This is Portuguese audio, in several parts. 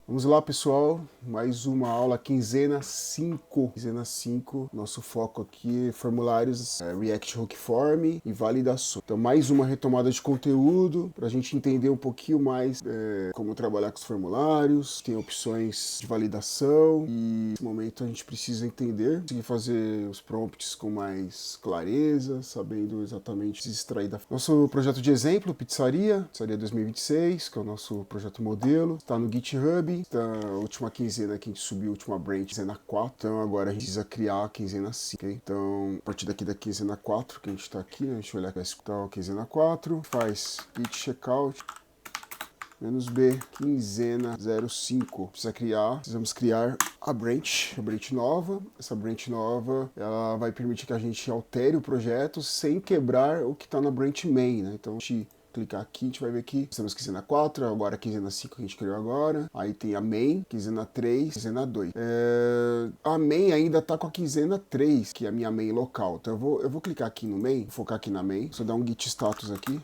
Vamos lá, pessoal, mais uma aula quinzena 5. Quinzena 5, nosso foco aqui é formulários React Hook Form e validação. Então, mais uma retomada de conteúdo para a gente entender um pouquinho mais como trabalhar com os formulários, tem opções de validação e nesse momento a gente precisa entender, conseguir fazer os prompts com mais clareza, sabendo exatamente se extrair da... Nosso projeto de exemplo, Pizzaria 2026, que é o nosso projeto modelo, está no GitHub. A última quinzena que a gente subiu, a última branch, quinzena 4. Então agora a gente precisa criar a quinzena 5. Okay? Então, a partir daqui da quinzena 4, que a gente está aqui, né? A gente vai olhar para escutar a quinzena 4, faz git checkout, -b, quinzena 05. Precisamos criar a branch nova. Essa branch nova, ela vai permitir que a gente altere o projeto sem quebrar o que está na branch main, né? Então, a gente clicar aqui, a gente vai ver que temos quinzena 4, agora a quinzena 5 que a gente criou agora. Aí tem a main, quinzena 3, quinzena 2. A main ainda tá com a quinzena 3, que é a minha main local. Então eu vou clicar aqui no main, focar aqui na main. Só dar um git status aqui.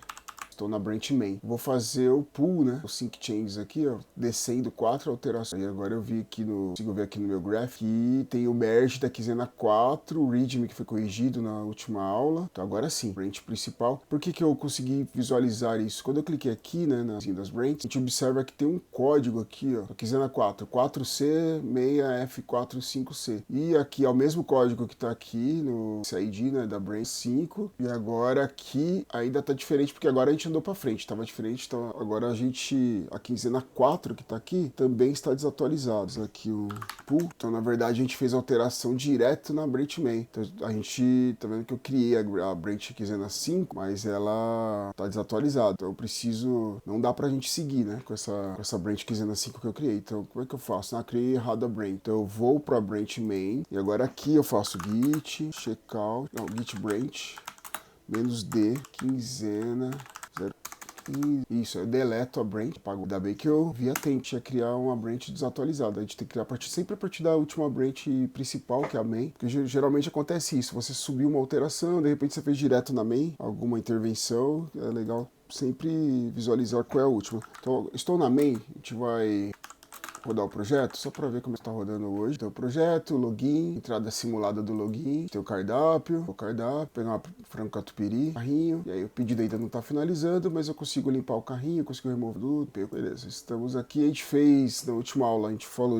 Estou na branch main. Vou fazer o pull, né? O sync changes aqui, ó. Descendo 4 alterações. E agora eu vi aqui consigo ver aqui no meu graph que tem o merge da quinzena 4, o readme que foi corrigido na última aula. Então agora sim, branch principal. Por que eu consegui visualizar isso? Quando eu cliquei aqui, né, das branches, a gente observa que tem um código aqui, ó. A quinzena 4, 4C, 6F45C. E aqui é o mesmo código que tá aqui no ID, né, da branch 5. E agora aqui ainda tá diferente, porque agora a gente andou para frente, estava diferente, então agora a quinzena 4 que está aqui também está desatualizada. Aqui o pull, então na verdade a gente fez a alteração direto na branch main. Então a gente tá vendo que eu criei a branch quinzena 5, mas ela está desatualizada. Então eu preciso, não dá pra gente seguir, né, com essa branch quinzena 5 que eu criei. Então como é que eu faço? Criei errado a branch. Então eu vou para a branch main e agora aqui eu faço git checkout, não, git branch -d quinzena 0. Isso, eu deleto a branch, ainda bem que eu vi a tempo, tinha que criar uma branch desatualizada. A gente tem que criar sempre a partir da última branch principal, que é a main, porque geralmente acontece isso, você subiu uma alteração, de repente você fez direto na main, alguma intervenção, é legal sempre visualizar qual é a última. Então, estou na main, a gente vai rodar o projeto, só para ver como está rodando hoje. Então, o projeto, login, entrada simulada do login, tem o cardápio, pegar uma frango catupiry, carrinho, e aí o pedido ainda não está finalizando, mas eu consigo limpar o carrinho, consigo remover tudo, beleza. Estamos aqui, a gente fez, na última aula, a gente falou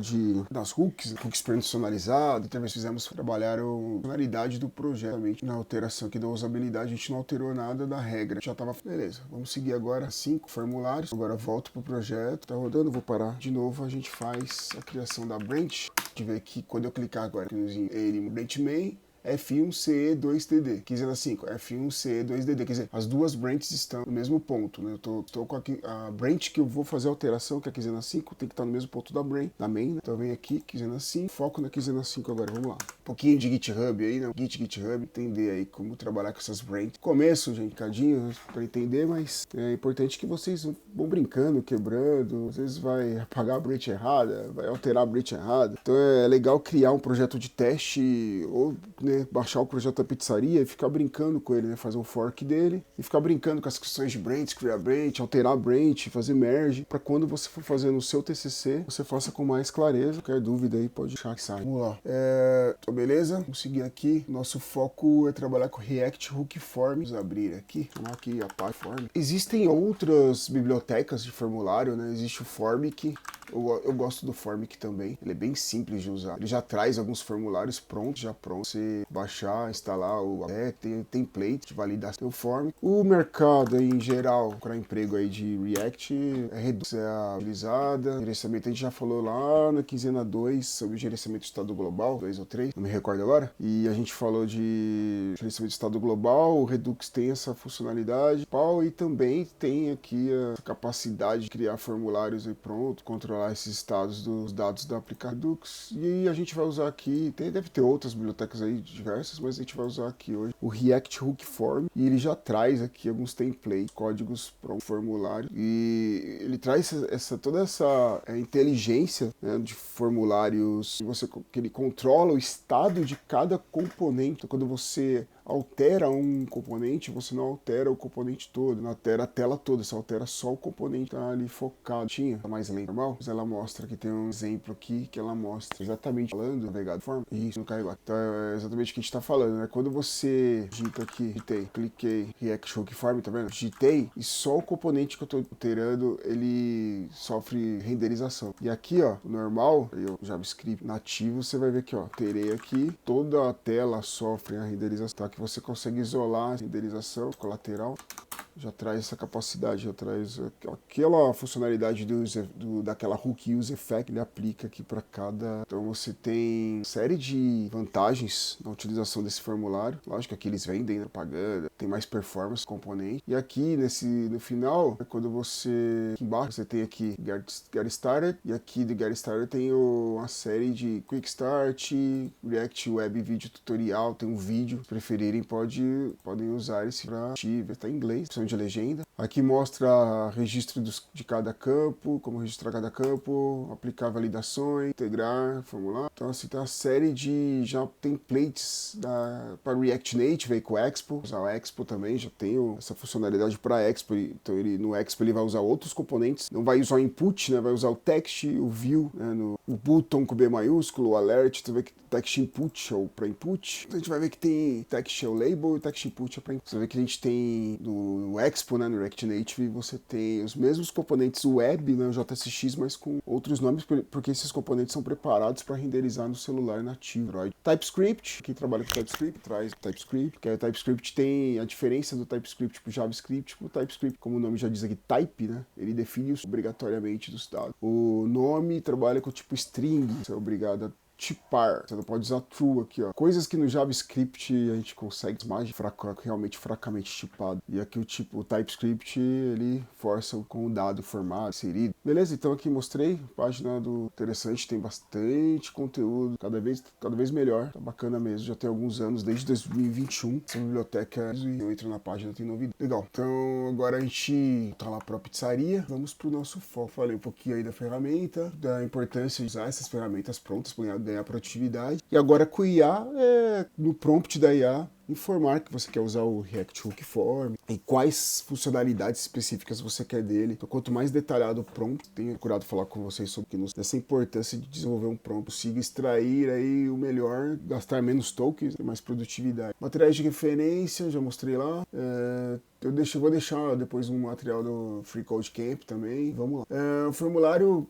das hooks personalizadas, então nós fizemos trabalhar a funcionalidade do projeto, na alteração aqui da usabilidade, a gente não alterou nada da regra, já estava, beleza. Vamos seguir agora 5 formulários, agora volto pro projeto, tá rodando, vou parar de novo, a gente faz a criação da branch. A gente vê que quando eu clicar agora em branch main, F1CE2DD, quinzena 5, F1CE2DD, quer dizer, as duas branches estão no mesmo ponto, né? Eu estou com a branch que eu vou fazer a alteração, que é a quinzena 5, tem que estar no mesmo ponto da main, né? Então vem aqui, quinzena 5, foco na quinzena 5 agora, vamos lá. Um pouquinho de GitHub aí, né? GitHub, entender aí como trabalhar com essas branches. Começo, gente, cadinho, para entender, mas é importante que vocês vão brincando, quebrando, às vezes vai apagar a branch errada, vai alterar a branch errada. Então é legal criar um projeto de teste ou, né, baixar o projeto da pizzaria e ficar brincando com ele, né? Fazer um fork dele e ficar brincando com as questões de branch, criar branch, alterar branch, fazer merge, para quando você for fazendo o seu TCC, você faça com mais clareza. Qualquer dúvida aí pode deixar que sai. Vamos lá. Então, beleza? Vamos seguir aqui. Nosso foco é trabalhar com React Hook Form. Vamos abrir aqui. Vamos aqui a página Form. Existem outras bibliotecas de formulário, né? Existe o Formic. Eu gosto do Formic também. Ele é bem simples de usar. Ele já traz alguns formulários prontos, já prontos. Você baixar, instalar tem o template de validação do Formic. O mercado aí, em geral, para emprego aí de React é Redux, é a utilizada. Gerenciamento, a gente já falou lá na quinzena 2 sobre o gerenciamento de estado global, 2 ou 3, não me recordo agora. E a gente falou de gerenciamento de estado global. O Redux tem essa funcionalidade e também tem aqui a capacidade de criar formulários aí pronto, controlar esses estados dos dados da aplicação Redux. E a gente vai usar aqui, deve ter outras bibliotecas aí diversas, mas a gente vai usar aqui hoje o React Hook Form, e ele já traz aqui alguns templates, códigos para um formulário, e ele traz toda essa inteligência, né, de formulários, que ele controla o estado de cada componente. Então, quando você altera um componente, você não altera o componente todo, não altera a tela toda, você altera só o componente que tá ali focado. Tinha mais lento normal, mas ela mostra que tem um exemplo aqui que ela mostra exatamente falando, navegado de forma, isso não caiu lá. Então é exatamente o que a gente tá falando, né? Quando você digita aqui, digitei, cliquei, React Hook Form, tá vendo? Digitei e só o componente que eu tô alterando, ele sofre renderização. E aqui, ó, o normal, o JavaScript nativo, você vai ver que, ó, terei aqui, toda a tela sofre a renderização, tá? Que você consegue isolar a renderização colateral. Já traz essa capacidade, já traz aquela funcionalidade daquela hook use effect, ele aplica aqui para cada. Então você tem série de vantagens na utilização desse formulário. Lógico que eles vendem na propaganda, tem mais performance componente. E aqui no final, quando você aqui embaixo você tem aqui Get Started, e aqui do Get Started tem uma série de Quick Start, React Web Video Tutorial, tem um vídeo, se preferirem podem usar esse para tá em inglês, de legenda. Aqui mostra registro de cada campo, como registrar cada campo, aplicar validações, integrar, formular. Então assim, tem uma série de já templates para React Native, com o Expo. Usar o Expo também, já tem essa funcionalidade para Expo. Então no Expo ele vai usar outros componentes, não vai usar o input, né? Vai usar o text, o view, né? O button com B maiúsculo, o alert, tu vê que text input ou para input. Então a gente vai ver que tem text é o label e text input é para input. Você vê que a gente tem no Expo, né, no React Native, você tem os mesmos componentes web, né, o JSX, mas com outros nomes, porque esses componentes são preparados para renderizar no celular nativo. Right? TypeScript, quem trabalha com TypeScript, traz TypeScript, que o TypeScript tem a diferença do TypeScript para o JavaScript. O TypeScript, como o nome já diz aqui, type, né, ele define obrigatoriamente dos dados. O nome trabalha com o tipo string, você é obrigado a tipar, você não pode usar true aqui, ó. Coisas que no JavaScript a gente consegue mais realmente fracamente tipado. E aqui o TypeScript, ele força com o dado formado, inserido. Beleza, então aqui mostrei, página do interessante, tem bastante conteúdo, cada vez melhor, tá bacana mesmo, já tem alguns anos, desde 2021, essa biblioteca, e eu entro na página, tem novidade. Legal, então agora a gente tá lá pra pizzaria, vamos pro nosso foco. Falei um pouquinho aí da ferramenta, da importância de usar essas ferramentas prontas para ganhar produtividade. E agora com o IA, no prompt da IA, informar que você quer usar o React Hook Form e quais funcionalidades específicas você quer dele. Então, quanto mais detalhado o prompt, tenho procurado falar com vocês sobre essa importância de desenvolver um prompt, consiga extrair aí o melhor, gastar menos tokens, ter mais produtividade. Materiais de referência, já mostrei lá. Vou deixar depois um material do Free Code Camp também. Vamos lá. O formulário,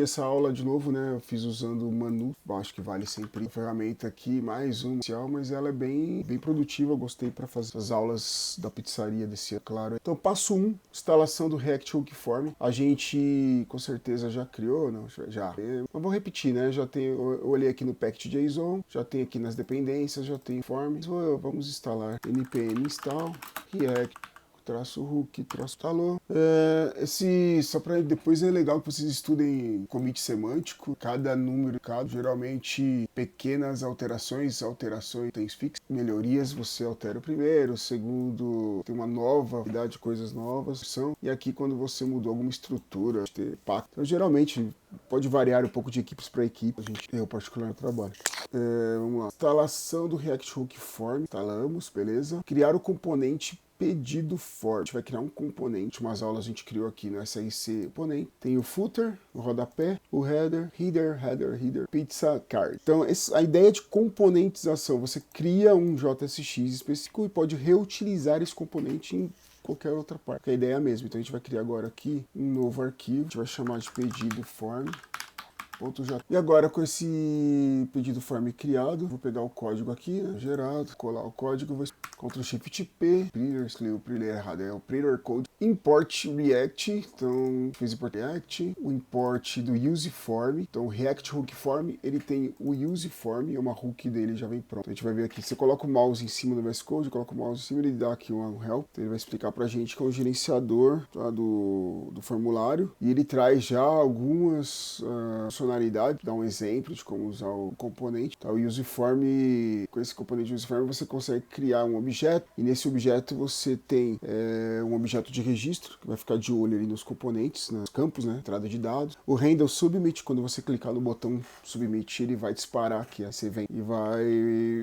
essa aula de novo, né? Eu fiz usando o Manu. Acho que vale sempre a ferramenta aqui, mais uma inicial, mas ela é bem produtiva. Eu gostei para fazer as aulas da pizzaria desse ano, claro. Então, passo 1, instalação do React Hook Form. A gente com certeza já criou, não? Já. Mas vou repetir, né? Eu olhei aqui no package.json, já tem aqui nas dependências, já tem forms. Vamos instalar npm install React -hook, instalou. Só para depois é legal que vocês estudem commit semântico, cada número, geralmente pequenas alterações tem fixas, melhorias, você altera o primeiro, o segundo tem uma nova unidade de coisas novas, e aqui quando você mudou alguma estrutura, ter pacto. Então, geralmente pode variar um pouco de equipes para equipe, eu particular no trabalho. Vamos lá. Instalação do React Hook Form, instalamos, beleza. Criar o componente pedido form. A gente vai criar um componente, umas aulas a gente criou aqui no SRC componente. Tem o footer, o rodapé, o header, pizza card. Então, a ideia de componentização, você cria um JSX específico e pode reutilizar esse componente em qualquer outra parte. A ideia é a mesma. Então a gente vai criar agora aqui um novo arquivo, a gente vai chamar de pedido form. E agora com esse pedido form criado, vou pegar o código aqui, né, gerado, colar o código, vou Ctrl Shift P, escrevi o printer errado, é o printer code, import React, então fiz import React, o import do use form, então o React Hook Form, ele tem o use form, uma hook dele já vem pronto. Então, a gente vai ver aqui, você coloca o mouse em cima do VS Code, coloca o mouse em cima, ele dá aqui um help, então ele vai explicar pra gente que é o gerenciador, tá, do formulário, e ele traz já algumas funcionalidades, dá um exemplo de como usar o componente, tá, o use form, com esse componente use form você consegue criar um objeto, e nesse objeto você tem um objeto de registro, que vai ficar de olho ali nos componentes, nos campos, né, entrada de dados. O handle submit, quando você clicar no botão submit, ele vai disparar aqui, aí você vem e vai,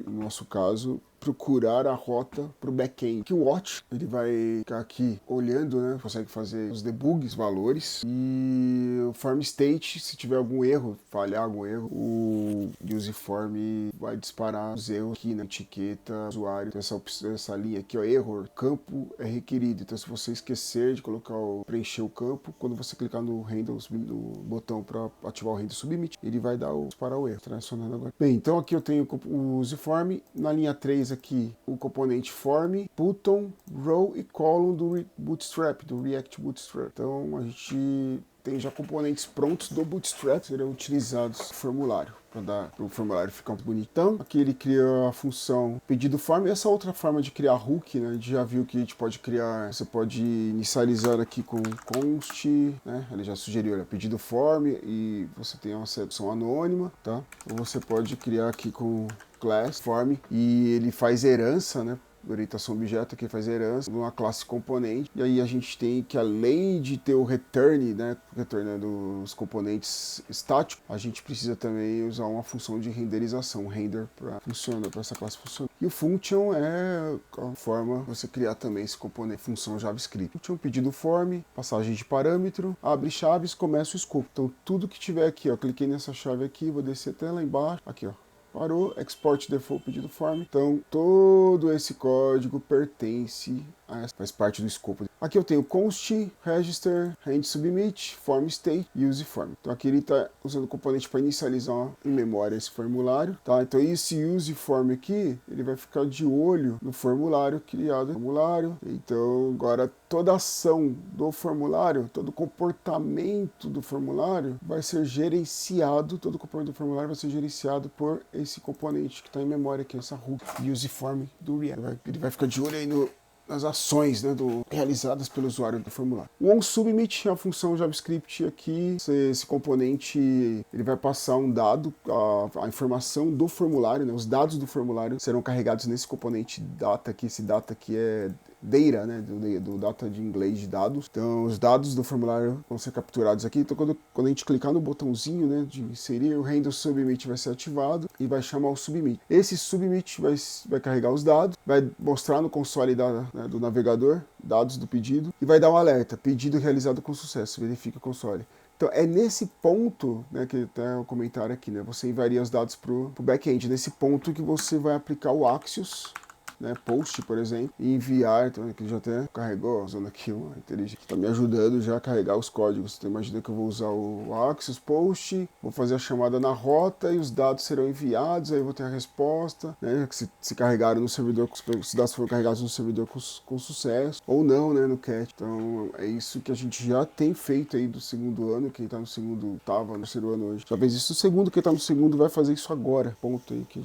no nosso caso, procurar a rota para o back-end. Que o watch, ele vai ficar aqui olhando, né? Consegue fazer os debugs, valores. E o form state, se tiver algum erro, falhar algum erro, o useform vai disparar os erros aqui na etiqueta usuário. Então essa linha aqui, ó, error, campo é requerido. Então se você esquecer de colocar preencher o campo, quando você clicar no handle, no botão para ativar o handle submit, ele vai disparar o erro. Tá funcionando agora. Bem, então aqui eu tenho o useform, na linha 3 aqui o componente form, button, row e column do Bootstrap, do React Bootstrap. Então a gente tem já componentes prontos do Bootstrap, serão utilizados no formulário, para o formulário ficar muito bonito. Então, aqui ele cria a função pedido form. Essa outra forma de criar hook, né? A gente já viu que a gente pode criar, você pode inicializar aqui com const, né? Ele já sugeriu, olha, pedido form, e você tem uma exceção anônima, tá? Ou você pode criar aqui com class form, e ele faz herança, né? Orientação objeto que faz herança de uma classe componente, e aí a gente tem que, além de ter o return, né, dos componentes estáticos, a gente precisa também usar uma função de renderização, render, para essa classe funcionar. E o function é a forma de você criar também esse componente, função JavaScript. Function, pedido form, passagem de parâmetro, abre chaves, começa o escopo. Então tudo que tiver aqui, ó, cliquei nessa chave aqui, vou descer até lá embaixo, aqui, ó. Parou, export default pedido form. Então, todo esse código pertence faz parte do escopo. Aqui eu tenho const, register, hand submit, form state e useform. Então aqui ele está usando o componente para inicializar em memória esse formulário, tá? Então esse useform aqui, ele vai ficar de olho no formulário criado. Então agora toda a ação do formulário, todo o comportamento do formulário vai ser gerenciado, todo o comportamento do formulário vai ser gerenciado por esse componente que está em memória, que é essa hook useform do React. Ele vai ficar de olho aí nas ações, né, realizadas pelo usuário do formulário. O onSubmit é a função JavaScript aqui. Esse componente ele vai passar um dado, a informação do formulário, né, os dados do formulário serão carregados nesse componente data aqui. Esse data aqui é data, né, do data de inglês de dados. Então os dados do formulário vão ser capturados aqui. Então quando a gente clicar no botãozinho, né, de inserir, o handle submit vai ser ativado e vai chamar o submit. Esse submit vai carregar os dados, vai mostrar no console do navegador dados do pedido e vai dar um alerta: pedido realizado com sucesso, verifica o console. Então é nesse ponto, né, que até o comentário aqui, né, você enviaria os dados para o back-end, nesse ponto que você vai aplicar o Axios, né, post, por exemplo, e enviar. Então aqui já até carregou, usando aqui uma inteligência, está me ajudando já a carregar os códigos. Então imagina que eu vou usar o Axios post, vou fazer a chamada na rota e os dados serão enviados, aí eu vou ter a resposta, né, que se carregaram no servidor, se os dados foram carregados no servidor com sucesso, ou não, né, no CAT. Então é isso que a gente já tem feito aí do segundo ano. Quem está no segundo, estava no terceiro ano hoje, já fez isso no segundo, quem está no segundo vai fazer isso agora. Ponto aí que a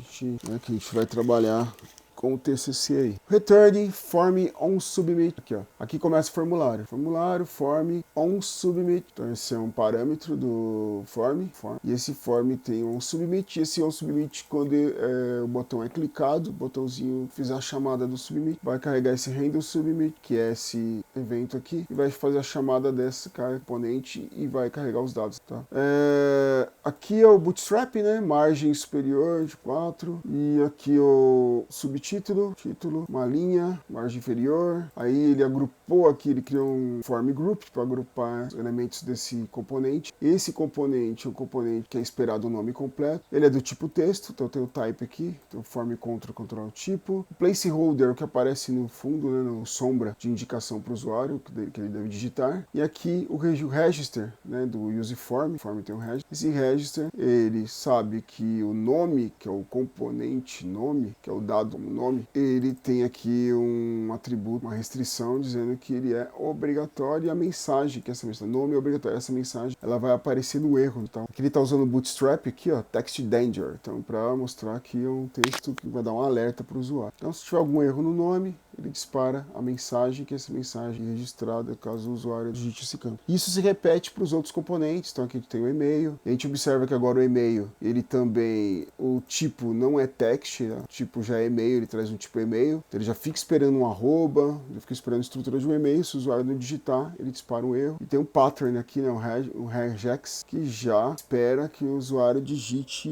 gente vai trabalhar com o TCC aí. Return form on submit. Aqui, ó. Aqui começa o formulário. Formulário, form on submit. Então esse é um parâmetro do form. E esse form tem um submit. E esse on submit, quando o botão é clicado, o botãozinho fizer a chamada do submit, vai carregar esse handle submit, que é esse evento aqui, e vai fazer a chamada desse componente e vai carregar os dados, tá? Aqui é o Bootstrap, né? Margem superior de 4. E aqui o subtítulo, uma linha, margem inferior. Aí ele agrupou aqui, ele criou um form group para agrupar os elementos desse componente. Esse componente é um componente que é esperado o nome completo. Ele é do tipo texto, então tem o type aqui, então form control tipo. O placeholder, que aparece no fundo, né, no sombra de indicação para o usuário, que ele deve digitar. E aqui o register, né, do useform, o form tem um register. Esse register, ele sabe que o nome, que é o componente nome, que é o dado como nome, ele tem aqui um atributo, uma restrição, dizendo que ele é obrigatório, e a mensagem, que essa mensagem, nome é obrigatório, essa mensagem, ela vai aparecer no erro. Então, aqui ele está usando o Bootstrap aqui, ó, text danger, então para mostrar que é um texto que vai dar um alerta para o usuário. Então, se tiver algum erro no nome, ele dispara a mensagem, que essa mensagem é registrada caso o usuário digite esse campo. Isso se repete para os outros componentes. Então aqui a gente tem o e-mail. A gente observa que agora o e-mail, ele também, o tipo não é text, né? O tipo já é e-mail, ele traz um tipo e-mail. Então ele já fica esperando um arroba, já fica esperando a estrutura de um e-mail. Se o usuário não digitar, ele dispara um erro. E tem um pattern aqui, né? Um regex, que já espera que o usuário digite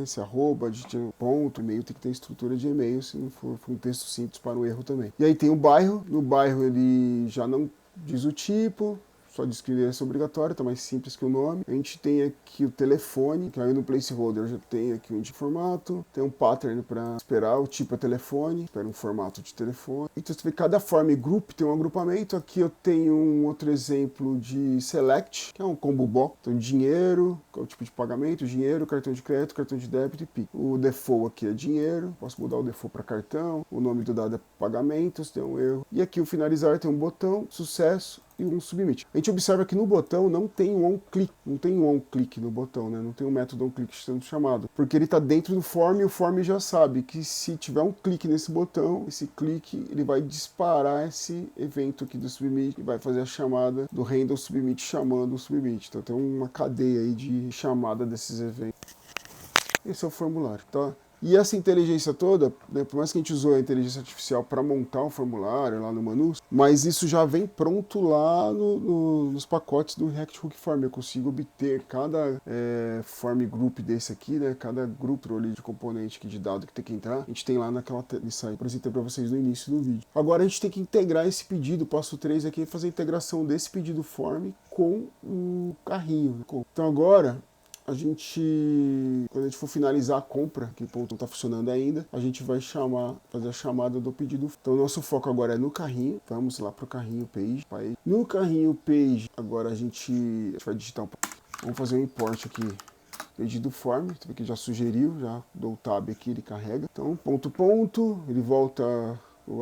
esse arroba, digite um ponto. O e-mail tem que ter estrutura de e-mail, se não for um texto simples, para o erro também. E aí tem o bairro. No bairro ele já não diz o tipo, só diz que é obrigatório, tá mais simples que o nome. A gente tem aqui o telefone, que aí no placeholder já tem aqui um de formato, tem um pattern para esperar, o tipo é telefone, espera um formato de telefone. Então você vê que cada form group tem um agrupamento. Aqui eu tenho um outro exemplo de select, que é um combo box. Então dinheiro, qual é o tipo de pagamento, dinheiro, cartão de crédito, cartão de débito e PIX. O default aqui é dinheiro, posso mudar o default para cartão, o nome do dado é pagamentos, tem um erro. E aqui o finalizar tem um botão, sucesso, e um submit. A gente observa que no botão não tem um on-click, não tem um on-click no botão, né? Não tem um método on-click sendo chamado, porque ele está dentro do form e o form já sabe que se tiver um clique nesse botão, esse clique ele vai disparar esse evento aqui do submit e vai fazer a chamada do handle submit chamando o submit. Então tem uma cadeia aí de chamada desses eventos. Esse é o formulário, tá? E essa inteligência toda, né, por mais que a gente usou a inteligência artificial para montar o formulário lá no Manus, mas isso já vem pronto lá nos pacotes do React Hook Form. Eu consigo obter cada form group desse aqui, né, cada grupo ali de componente aqui de dado que tem que entrar, a gente tem lá naquela lista aí, apresentei para vocês no início do vídeo. Agora a gente tem que integrar esse pedido, passo 3 aqui, fazer a integração desse pedido form com o carrinho. Então agora quando a gente for finalizar a compra, que o ponto não está funcionando ainda, a gente vai fazer a chamada do pedido. Então o nosso foco agora é no carrinho. Vamos lá para o carrinho page. No carrinho page, agora a gente vai digitar vamos fazer um import aqui. Pedido form, você vê que já sugeriu, já dou o tab aqui, ele carrega. Então, ponto, ele volta.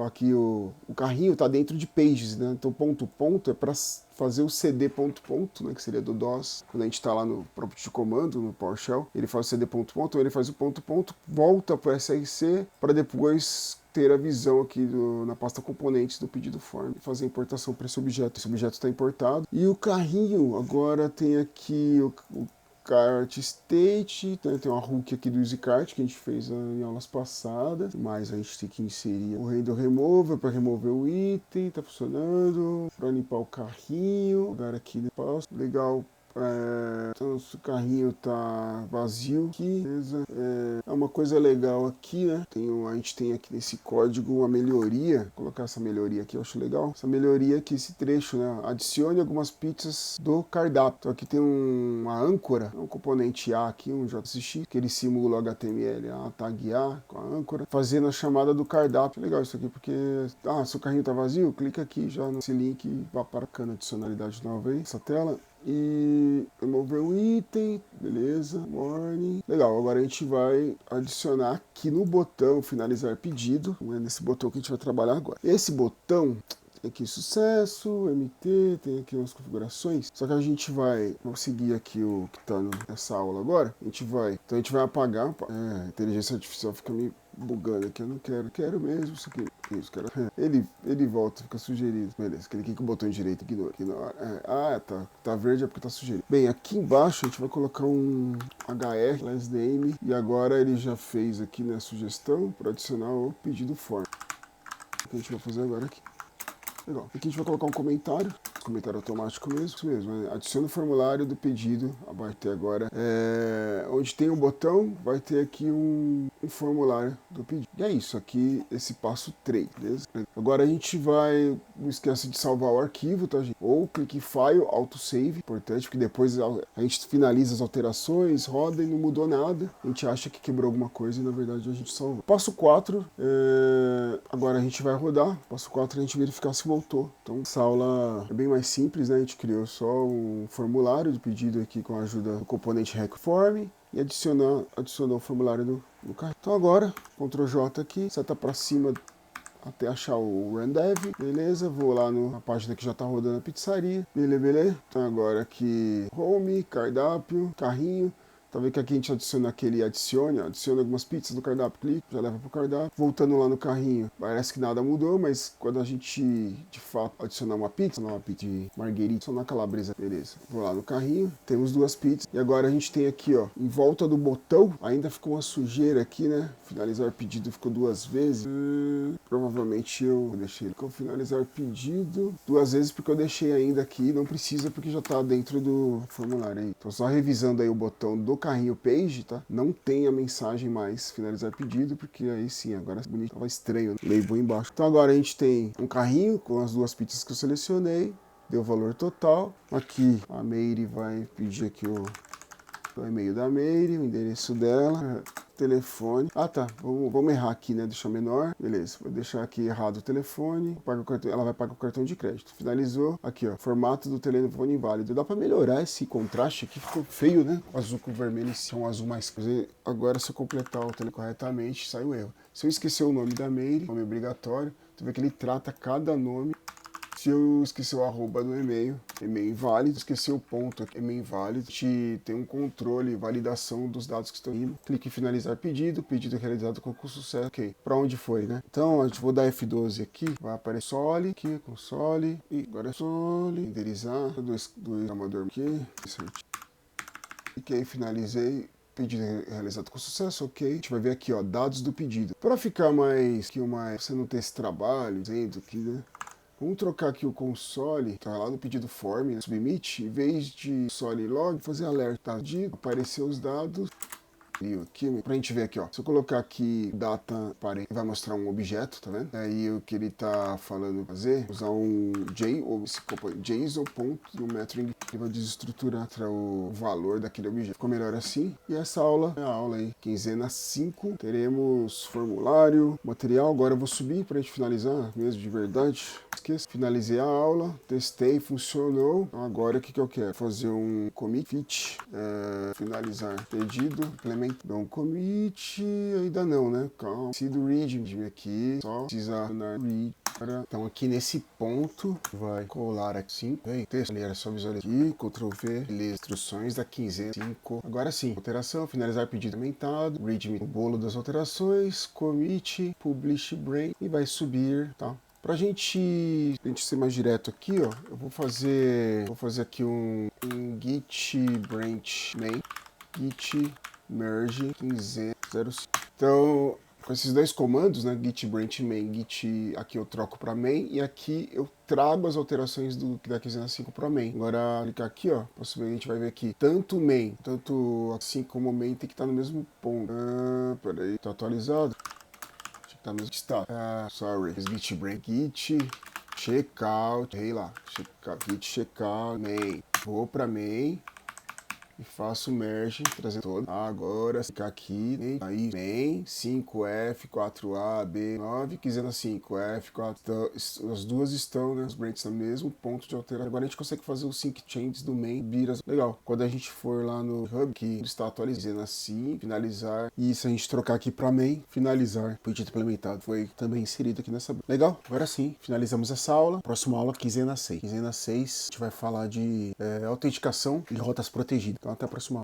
Aqui o carrinho está dentro de pages, né? Então ponto é para fazer o cd ponto, né? Que seria do DOS. Quando a gente está lá no prompt de comando, no PowerShell, ele faz o cd ponto, então ele faz o ponto, volta para o src para depois ter a visão aqui na pasta componentes do pedido form e fazer a importação para esse objeto. Esse objeto está importado. E o carrinho agora tem aqui o cart state, né? Tem uma hook aqui do EasyCart que a gente fez em aulas passadas, mas a gente tem que inserir o handle remover para remover o item, tá funcionando, para limpar o carrinho, agora aqui depois, legal. Então o carrinho tá vazio aqui, beleza. É uma coisa legal aqui, né? A gente tem aqui nesse código uma melhoria. Vou colocar essa melhoria aqui, eu acho legal. Essa melhoria aqui, esse trecho, né? Adicione algumas pizzas do cardápio. Então aqui tem uma âncora, um componente A aqui, um JSX, que ele simula o HTML, a tag A com a âncora, fazendo a chamada do cardápio. Legal isso aqui, porque se o carrinho tá vazio, clica aqui já nesse link e vá para a adicionalidade nova aí, essa tela. E remover o item, beleza, warning. Legal, agora a gente vai adicionar aqui no botão finalizar pedido, é nesse botão que a gente vai trabalhar agora. Esse botão tem aqui sucesso, MT, tem aqui umas configurações, só que a gente vamos seguir aqui o que está nessa aula agora, então a gente vai apagar, a inteligência artificial fica me bugando aqui, eu não quero mesmo isso aqui. Isso, cara. Ele volta, fica sugerido. Beleza, cliquei com o botão direito, ignora. Tá verde é porque tá sugerido. Bem, aqui embaixo a gente vai colocar um HR, last name, e agora ele já fez aqui na sugestão para adicionar o pedido form. O que a gente vai fazer agora aqui? Legal. Aqui a gente vai colocar um comentário automático mesmo, isso mesmo. Adiciona o formulário do pedido, vai ter agora, onde tem um botão, vai ter aqui um formulário do pedido. E é isso, aqui, esse passo 3, beleza? Agora a gente não esquece de salvar o arquivo, tá, gente? Ou clique em File, Autosave, importante, porque depois a gente finaliza as alterações, roda e não mudou nada. A gente acha que quebrou alguma coisa e na verdade a gente salvou. Passo 4, agora a gente vai rodar. Passo 4 a gente verificar se voltou. Então essa aula é bem mais simples, né? A gente criou só um formulário de pedido aqui com a ajuda do componente RecForm e adicionou o formulário no carro. Então agora, Ctrl J aqui, seta para cima até achar o RunDev, beleza? Vou lá na página que já está rodando a pizzaria, beleza? Então agora aqui, home, cardápio, carrinho. Tá vendo que aqui a gente adiciona aquele adicione algumas pizzas no cardápio, clique, já leva pro cardápio. Voltando lá no carrinho, parece que nada mudou, mas quando a gente, de fato, adicionar uma pizza de marguerita, só na calabresa, beleza. Vou lá no carrinho, temos 2 pizzas. E agora a gente tem aqui, ó, em volta do botão, ainda ficou uma sujeira aqui, né? Finalizar pedido ficou 2 vezes. Provavelmente eu deixei ele com finalizar pedido 2 vezes porque eu deixei ainda aqui, não precisa porque já tá dentro do formulário aí. Tô só revisando aí o botão do carrinho page, tá? Não tem a mensagem mais finalizar pedido, porque aí sim, agora é bonito, tava estranho, né? Label embaixo. Então agora a gente tem um carrinho com as 2 pizzas que eu selecionei, deu o valor total. Aqui a Meire vai pedir aqui o e-mail da Meire, o endereço dela, telefone. Ah tá, vamos errar aqui, né? Deixar menor. Beleza, vou deixar aqui errado o telefone. Ela vai pagar o cartão de crédito. Finalizou. Aqui, ó, formato do telefone inválido. Dá pra melhorar esse contraste aqui, ficou feio, né? O azul com o vermelho, esse é um azul mais... Agora, se eu completar o telefone corretamente, sai o erro. Se eu esquecer o nome da Meire, nome obrigatório, tu vê que ele trata cada nome. Se eu esquecer o arroba no e-mail inválido, esquecer o ponto aqui, e-mail inválido, tem um controle, validação dos dados que estão indo. Clique em finalizar pedido, pedido realizado com sucesso. Ok, para onde foi, né? Então, a gente vou dar F12 aqui, vai aparecer console, aqui, console, e agora é console, renderizar, do amador aqui, cliquei, finalizei. Pedido realizado com sucesso, ok. A gente vai ver aqui, ó, dados do pedido. Para ficar mais, você não ter esse trabalho, dentro aqui, né? Vamos trocar aqui o console, tá lá no pedido form, né? Submit, em vez de console log, fazer alerta de aparecer os dados. Aqui, pra gente ver aqui, ó. Se eu colocar aqui data parente, vai mostrar um objeto, tá vendo? Aí o que ele tá falando fazer, usar um JSON ponto no metering, que vai desestruturar o valor daquele objeto. Ficou melhor assim. E essa aula é a aula aí, quinzena 5. Teremos formulário, material. Agora eu vou subir pra gente finalizar mesmo de verdade. Esqueça. Finalizei a aula, testei, funcionou. Agora o que eu quero? Fazer um commit, finalizar pedido, implementar. Dá um commit, ainda não, né? Calma. Se do read aqui, só precisa na read. Então aqui nesse ponto, vai colar aqui 5, texto, ali era só visualizar aqui, Ctrl V, beleza, instruções da quinzena 5. Agora sim, alteração, finalizar pedido aumentado, readme, o bolo das alterações, commit, publish brain e vai subir, tá? Pra gente ser mais direto aqui, ó, eu vou fazer aqui um git branch main, git merge 15.05. Então, com esses 2 comandos, né, git branch main, git, aqui eu troco para main e aqui eu trago as alterações da quinzena 5 para main. Agora, clicar aqui, ó, possivelmente a gente vai ver aqui, tanto main, tanto assim como main tem que estar no mesmo ponto. Peraí, tá atualizado? Tá no estado. Sorry. Git break, git checkout, errei lá. Git checkout, main. Vou pra main e faço merge, trazendo todo. Agora, ficar aqui, aí main, 5F, 4A, B9, quinzena 5F, 4. Então, as duas estão, né? Os breaks no mesmo ponto de alteração. Agora a gente consegue fazer os sync changes do main, viras. Legal. Quando a gente for lá no hub, que está atualizando assim, finalizar. E se a gente trocar aqui para main, finalizar. Pedido implementado. Foi também inserido aqui nessa. Legal. Agora sim, finalizamos essa aula. Próxima aula, quinzena 6. Quinzena 6, a gente vai falar de autenticação e rotas protegidas. Então, até a próxima.